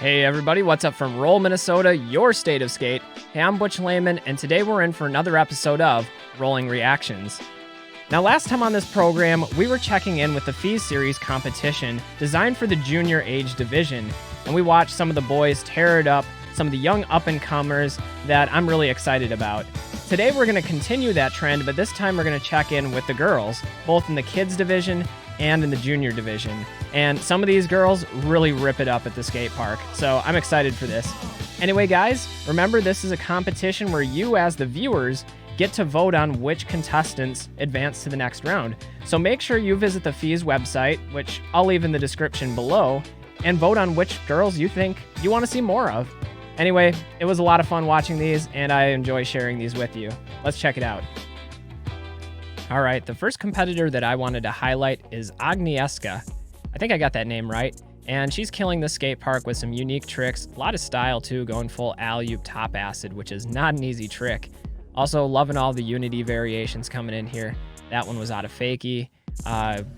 Hey everybody, what's up from Roll, Minnesota, your state of skate? Hey, I'm Butch Lehman, and today we're in for another episode of Rolling Reactions. Now, last time on this program, we were checking in with the Fise Series competition designed for the junior age division, and we watched some of the boys tear it up, some of the young up-and-comers that I'm really excited about. Today we're going to continue that trend, but this time we're going to check in with the girls, both in the kids division and in the junior division. And some of these girls really rip it up at the skate park, so I'm excited for this. Anyway, guys, remember this is a competition where you, as the viewers, get to vote on which contestants advance to the next round. So make sure you visit the Fise website, which I'll leave in the description below, and vote on which girls you think you want to see more of. Anyway, it was a lot of fun watching these, and I enjoy sharing these with you. Let's check it out. All right, the first competitor that I wanted to highlight is Agnieszka. I think I got that name right. And she's killing the skate park with some unique tricks. A lot of style too, going full alley-oop top acid, which is not an easy trick. Also loving all the unity variations coming in here. That one was out of fakie.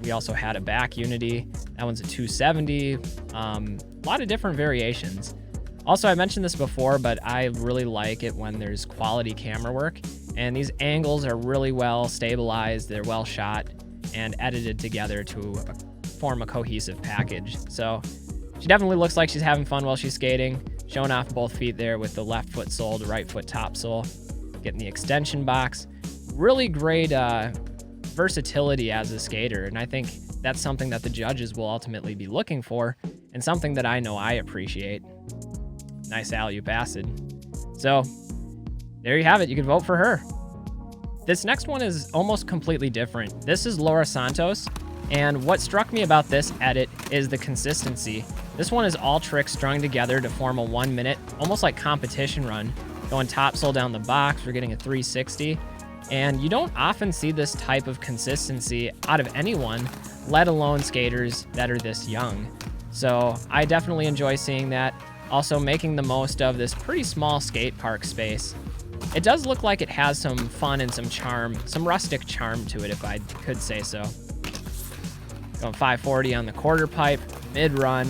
We also had a back unity. That one's a 270. A lot of different variations. Also, I mentioned this before, but I really like it when there's quality camera work. And these angles are really well stabilized. They're well shot and edited together to form a cohesive package. So she definitely looks like she's having fun while she's skating, showing off both feet there with the left foot sole to right foot top sole, getting the extension box. Really great versatility as a skater, and I think that's something that the judges will ultimately be looking for, and something that I know I appreciate. Nice alley-oop acid. So there you have it. You can vote for her. This next one is almost completely different. This is Laura Santos. And what struck me about this edit is the consistency. This one is all tricks strung together to form a 1 minute, almost like competition run. Going topsole down the box, we're getting a 360. And you don't often see this type of consistency out of anyone, let alone skaters that are this young. So I definitely enjoy seeing that. Also making the most of this pretty small skate park space. It does look like it has some fun and some charm, some rustic charm to it, if I could say so. Going 540 on the quarter pipe, mid-run.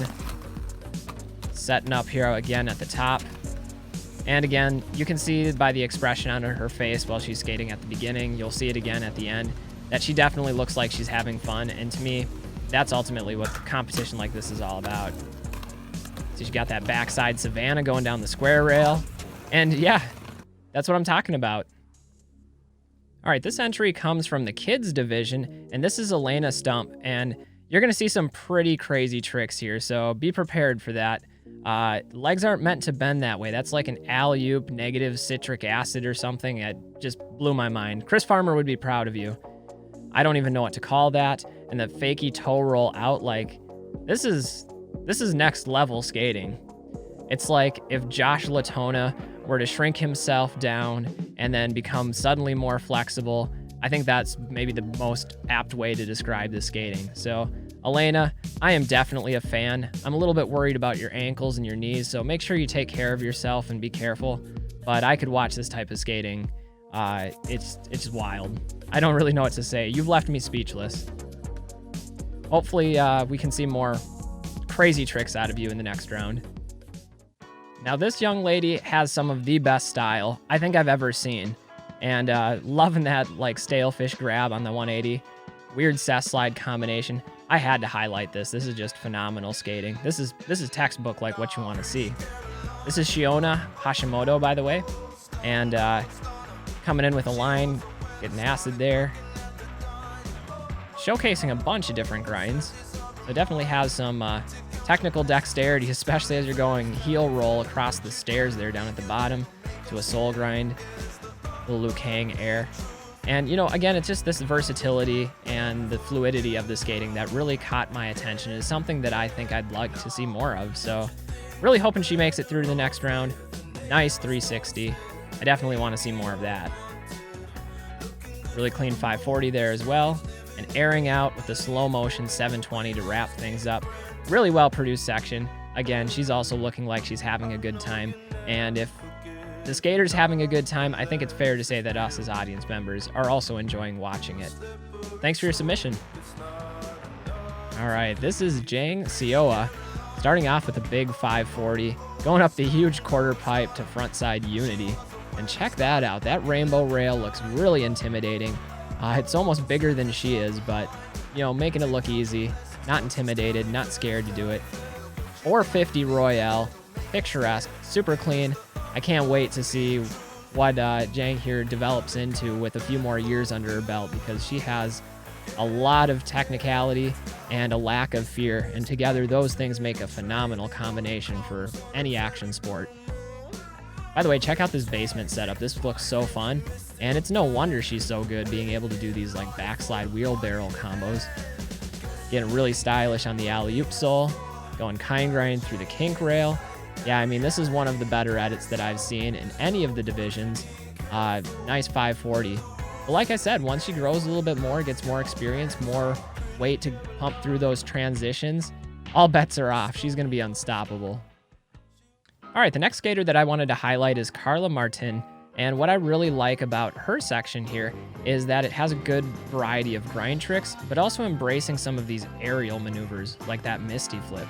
Setting up here again at the top. And again, you can see by the expression on her face while she's skating at the beginning, you'll see it again at the end, that she definitely looks like she's having fun. And to me, that's ultimately what a competition like this is all about. So she's got that backside Savannah going down the square rail. And yeah, that's what I'm talking about. All right, this entry comes from the kids division, and this is Elena Stump, and you're gonna see some pretty crazy tricks here, so be prepared for that. Legs aren't meant to bend that way. That's like an alley-oop negative citric acid or something. It just blew my mind. Chris Farmer would be proud of you. I don't even know what to call that. And the fakey toe roll out, like, this is next level skating. It's like if Josh Latona were to shrink himself down and then become suddenly more flexible. I think that's maybe the most apt way to describe this skating. So, Elena, I am definitely a fan. I'm a little bit worried about your ankles and your knees, so make sure you take care of yourself and be careful. But I could watch this type of skating. It's just wild. I don't really know what to say. You've left me speechless. Hopefully, we can see more crazy tricks out of you in the next round. Now, this young lady has some of the best style I think I've ever seen. And loving that like stale fish grab on the 180. Weird cess slide combination. I had to highlight this. This is just phenomenal skating. This is textbook like what you want to see. This is Shiona Hashimoto, by the way. And coming in with a line, getting acid there. Showcasing a bunch of different grinds. So definitely has some technical dexterity, especially as you're going heel roll across the stairs there down at the bottom to a sole grind, little Liu Kang air. And, you know, again, it's just this versatility and the fluidity of the skating that really caught my attention. Is something that I think I'd like to see more of. So really hoping she makes it through to the next round. Nice 360. I definitely want to see more of that. Really clean 540 there as well. And airing out with the slow motion 720 to wrap things up. Really well produced section. Again, she's also looking like she's having a good time. And if the skater's having a good time, I think it's fair to say that us as audience members are also enjoying watching it. Thanks for your submission. All right, this is jangsioa. starting off with a big 540, going up the huge quarter pipe to frontside unity. And check that out. That rainbow rail looks really intimidating. It's almost bigger than she is, but, you know, making it look easy. Not intimidated, not scared to do it. 450 Royale, picturesque, super clean. I can't wait to see what Jang here develops into with a few more years under her belt, because she has a lot of technicality and a lack of fear, and together those things make a phenomenal combination for any action sport. By the way, check out this basement setup. This looks so fun, and it's no wonder she's so good, being able to do these like backslide wheelbarrow combos. Getting really stylish on the alley-oop sole, going kind grind through the kink rail. Yeah, I mean, this is one of the better edits that I've seen in any of the divisions. Nice 540. But like I said, once she grows a little bit more, gets more experience, more weight to pump through those transitions, all bets are off. She's going to be unstoppable. All right, the next skater that I wanted to highlight is Carla Martin. And what I really like about her section here is that it has a good variety of grind tricks, but also embracing some of these aerial maneuvers, like that Misty flip.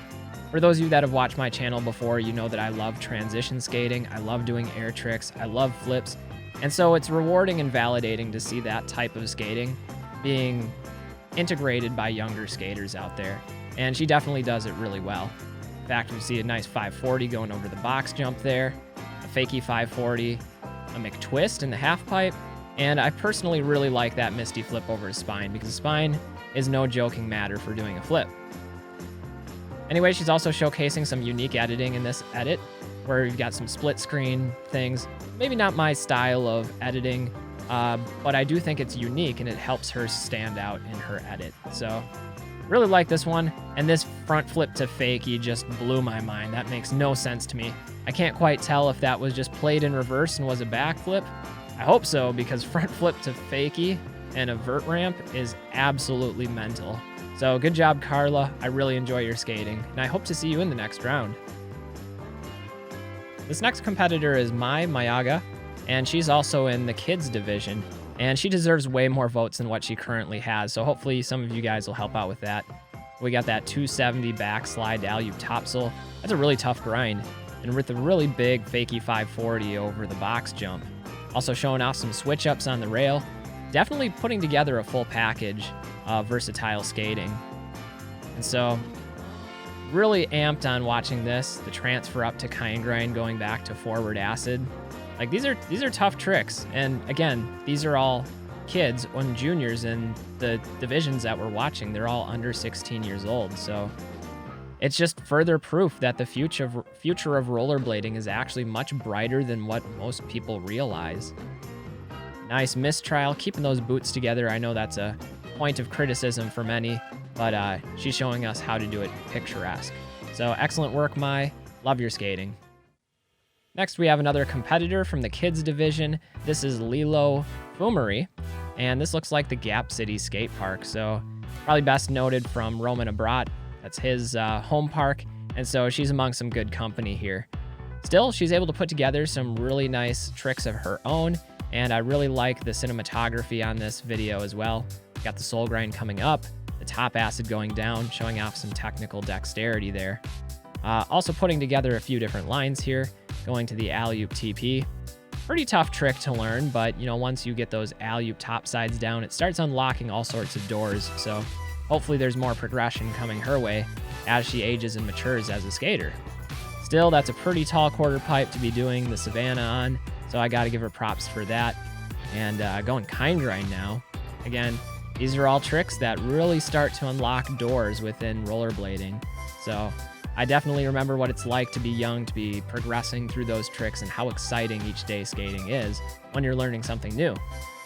For those of you that have watched my channel before, you know that I love transition skating. I love doing air tricks. I love flips. And so it's rewarding and validating to see that type of skating being integrated by younger skaters out there. And she definitely does it really well. In fact, we see a nice 540 going over the box jump there, a fakie 540, a McTwist in the half pipe, and I personally really like that Misty flip over a spine, because spine is no joking matter for doing a flip. Anyway, she's also showcasing some unique editing in this edit, where you've got some split screen things. Maybe not my style of editing, but I do think it's unique and it helps her stand out in her edit. So really like this one. And this front flip to fakie just blew my mind. That makes no sense to me. I can't quite tell if that was just played in reverse and was a back flip. I hope so, because front flip to fakie and a vert ramp is absolutely mental. So good job, Carla. I really enjoy your skating, and I hope to see you in the next round. This next competitor is Mai Mayaga, and she's also in the kids division, and she deserves way more votes than what she currently has, so hopefully some of you guys will help out with that. We got that 270 backslide alley-oop topsail. That's a really tough grind, and with a really big fakie 540 over the box jump. Also showing off some switch-ups on the rail. Definitely putting together a full package of versatile skating. And so, really amped on watching this. The transfer up to kind grind, going back to forward acid. Like, these are tough tricks. And again, these are all kids and juniors in the divisions that we're watching. They're all under 16 years old. So it's just further proof that the future of rollerblading is actually much brighter than what most people realize. Nice mistrial, keeping those boots together. I know that's a point of criticism for many, but she's showing us how to do it picturesque. So excellent work, Mai. Love your skating. Next, we have another competitor from the kids division. This is Lilo Boomer, and this looks like the Gap City skate park. So probably best noted from Roman Abrat. That's his home park, and so she's among some good company here. Still, she's able to put together some really nice tricks of her own, and I really like the cinematography on this video as well. Got the soul grind coming up, the top acid going down, showing off some technical dexterity there. Also putting together a few different lines here, going to the alley-oop TP. Pretty tough trick to learn, but you know, once you get those alley-oop top sides down, it starts unlocking all sorts of doors. So hopefully there's more progression coming her way as she ages and matures as a skater. Still, that's a pretty tall quarter pipe to be doing the Savannah on, so I gotta give her props for that. And going kind grind now. Again, these are all tricks that really start to unlock doors within rollerblading. So I definitely remember what it's like to be young, to be progressing through those tricks, and how exciting each day skating is when you're learning something new.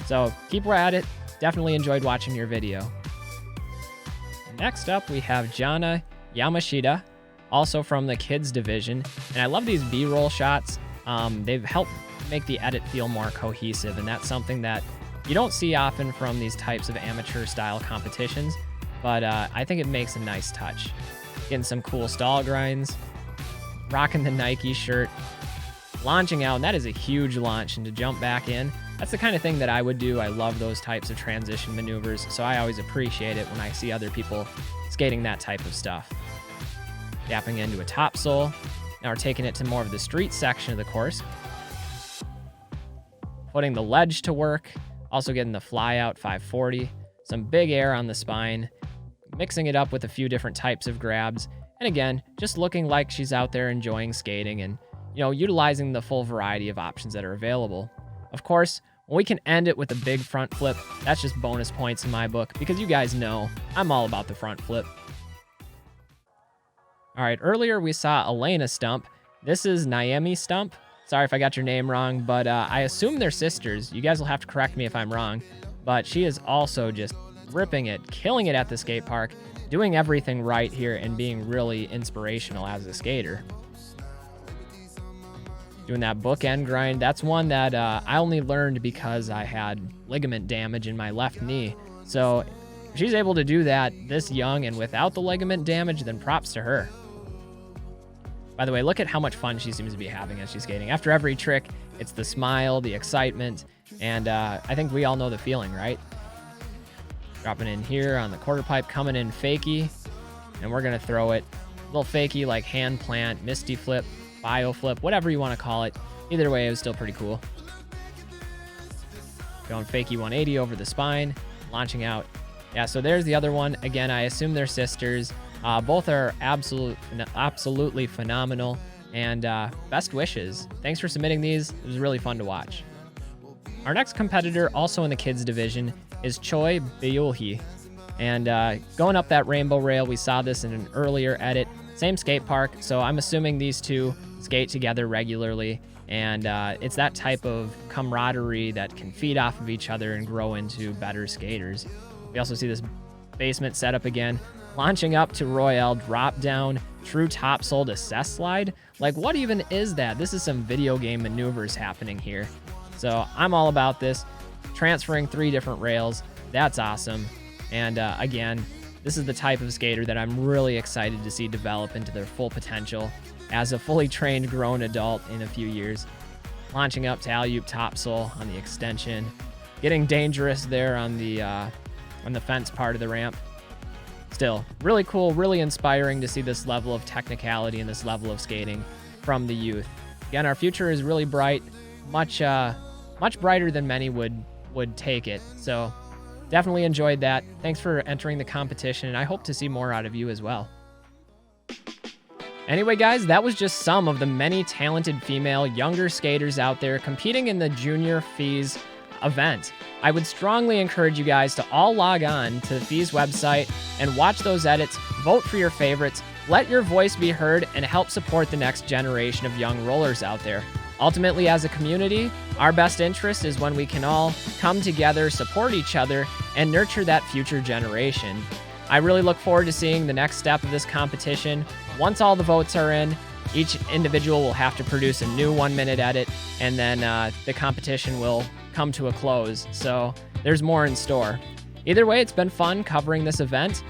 So keep at it. Definitely enjoyed watching your video. Next up, we have Jana Yamashita, also from the kids division. And I love these B-roll shots. They've helped make the edit feel more cohesive, and that's something that you don't see often from these types of amateur style competitions, but I think it makes a nice touch. Getting some cool stall grinds, rocking the Nike shirt, launching out, and that is a huge launch, and to jump back in, that's the kind of thing that I would do. I love those types of transition maneuvers, so I always appreciate it when I see other people skating that type of stuff. gapping into a topsoul. Now we're taking it to more of the street section of the course. Putting the ledge to work, also getting the fly out 540, some big air on the spine, mixing it up with a few different types of grabs, and again, just looking like she's out there enjoying skating and, utilizing the full variety of options that are available. Of course, when we can end it with a big front flip, that's just bonus points in my book, because you guys know I'm all about the front flip. All right, earlier we saw Elena Stump. This is Naomi Stump. Sorry if I got your name wrong, but I assume they're sisters. You guys will have to correct me if I'm wrong. But she is also just ripping it, killing it at the skate park, doing everything right here and being really inspirational as a skater. Doing that bookend grind, that's one that I only learned because I had ligament damage in my left knee. So if she's able to do that this young and without the ligament damage, then props to her. By the way, look at how much fun she seems to be having as she's skating. After every trick, it's the smile, the excitement, and I think we all know the feeling, right? Dropping in here on the quarter pipe, coming in fakie, and we're going to throw it. A little fakie like hand plant, misty flip, bio flip, whatever you want to call it. Either way, it was still pretty cool. Going fakie 180 over the spine, launching out. Yeah, so there's the other one. Again, I assume they're sisters. Both are absolutely phenomenal, and best wishes. Thanks for submitting these. It was really fun to watch. Our next competitor, also in the kids division, is Choi Beolhe. And going up that rainbow rail, we saw this in an earlier edit. Same skate park, so I'm assuming these two skate together regularly. And it's that type of camaraderie that can feed off of each other and grow into better skaters. We also see this basement setup again. Launching up to Royale, drop down, true topsoul to cess slide. Like, what even is that? This is some video game maneuvers happening here. So I'm all about this. Transferring 3 different rails, that's awesome. And again, this is the type of skater that I'm really excited to see develop into their full potential as a fully trained grown adult in a few years. Launching up to alley-oop topsoul on the extension. Getting dangerous there on the fence part of the ramp. Still, really cool, really inspiring to see this level of technicality and this level of skating from the youth. Again, our future is really bright, much brighter than many would take it. So definitely enjoyed that. Thanks for entering the competition, and I hope to see more out of you as well. Anyway, guys, that was just some of the many talented female younger skaters out there competing in the Junior Fise event. I would strongly encourage you guys to all log on to the Fise website and watch those edits, vote for your favorites, let your voice be heard, and help support the next generation of young rollers out there. Ultimately, as a community, our best interest is when we can all come together, support each other, and nurture that future generation. I really look forward to seeing the next step of this competition. Once all the votes are in, each individual will have to produce a new 1-minute edit, and then the competition will come to a close. So there's more in store. Either way, it's been fun covering this event.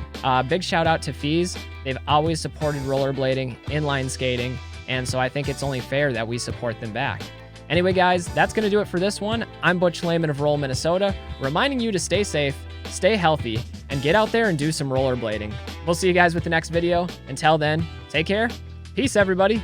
Big shout out to Fise. They've always supported rollerblading, inline skating, and so I think it's only fair that we support them back. Anyway, guys, that's going to do it for this one. I'm Butch Lehman of Roll Minnesota, reminding you to stay safe, stay healthy, and get out there and do some rollerblading. We'll see you guys with the next video. Until then, take care. Peace, everybody.